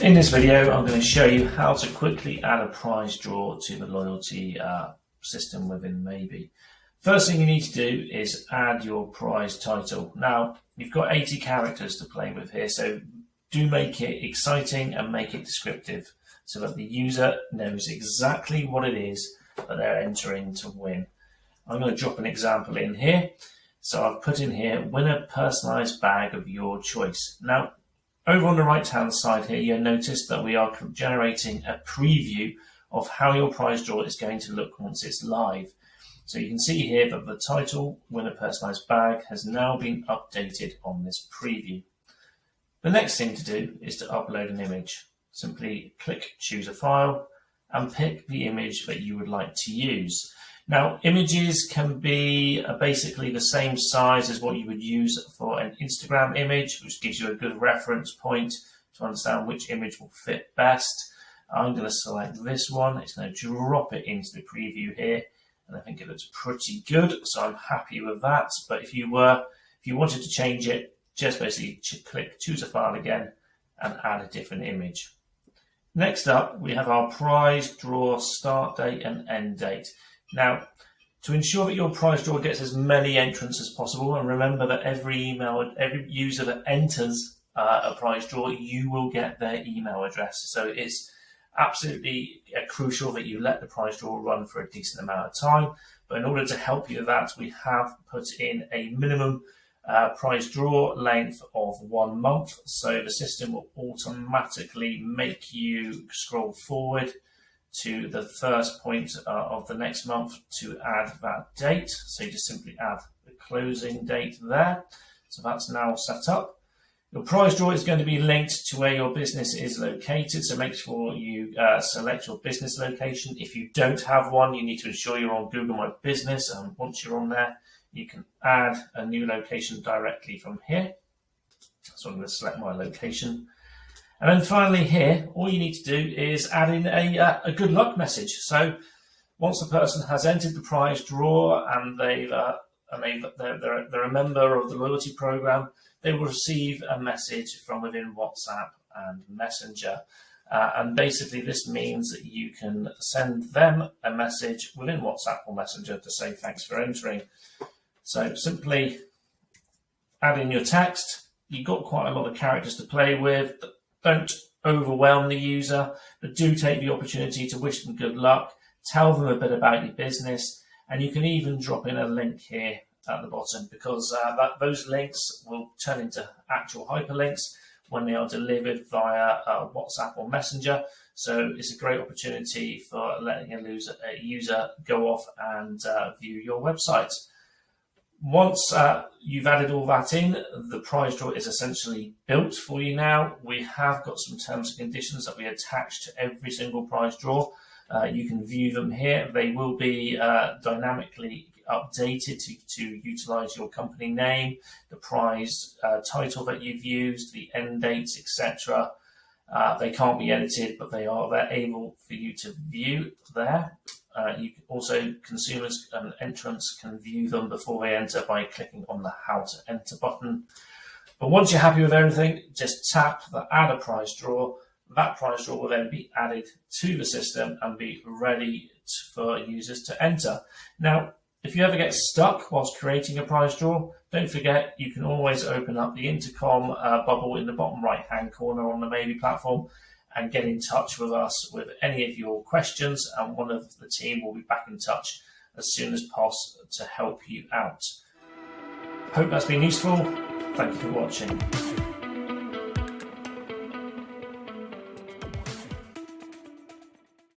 In this video, I'm going to show you how to quickly add a prize draw to the loyalty system within Maybe. First thing you need to do is add your prize title. Now, you've got 80 characters to play with here, so do make it exciting and make it descriptive so that the user knows exactly what it is that they're entering to win. I'm going to drop an example in here. So I've put in here, win a personalized bag of your choice. Now, over on the right-hand side here, you'll notice that we are generating a preview of how your prize draw is going to look once it's live. So you can see here that the title, win a personalized bag, has now been updated on this preview. The next thing to do is to upload an image. Simply click choose a file and pick the image that you would like to use. Now, images can be basically the same size as what you would use for an Instagram image, which gives you a good reference point to understand which image will fit best. I'm going to select this one. It's going to drop it into the preview here, and I think it looks pretty good, so I'm happy with that. But if you wanted to change it, just basically click choose a file again and add a different image. Next up, we have our prize draw start date and end date. Now, to ensure that your prize draw gets as many entrants as possible, and remember that every user that enters a prize draw, you will get their email address. So it's absolutely crucial that you let the prize draw run for a decent amount of time. But in order to help you with that, we have put in a minimum prize draw length of 1 month. So the system will automatically make you scroll forward to the first point of the next month to add that date. So you just simply add the closing date there. So that's now set up. Your prize draw is going to be linked to where your business is located. So make sure you select your business location. If you don't have one, you need to ensure you're on Google My Business. And once you're on there, you can add a new location directly from here. So I'm going to select my location. And then finally here, all you need to do is add in a good luck message. So once the person has entered the prize draw and they're a member of the loyalty program, they will receive a message from within WhatsApp and Messenger. And basically this means that you can send them a message within WhatsApp or Messenger to say thanks for entering. So simply add in your text. You've got quite a lot of characters to play with. Don't overwhelm the user, but do take the opportunity to wish them good luck, tell them a bit about your business, and you can even drop in a link here at the bottom because those links will turn into actual hyperlinks when they are delivered via WhatsApp or Messenger. So it's a great opportunity for letting a user go off and view your website. Once you've added all that in, the prize draw is essentially built for you now. We have got some terms and conditions that we attach to every single prize draw. You can view them here. They will be dynamically updated to utilize your company name, the prize title that you've used, the end dates, etc. They can't be edited, but they're able for you to view there. Consumers and entrants can view them before they enter by clicking on the How to Enter button. But once you're happy with everything, just tap the Add a Prize Draw. That prize draw will then be added to the system and be ready for users to enter. Now, if you ever get stuck whilst creating a prize draw, don't forget you can always open up the intercom bubble in the bottom right-hand corner on the Maybe platform and get in touch with us with any of your questions, and one of the team will be back in touch as soon as possible to help you out. Hope that's been useful. Thank you for watching.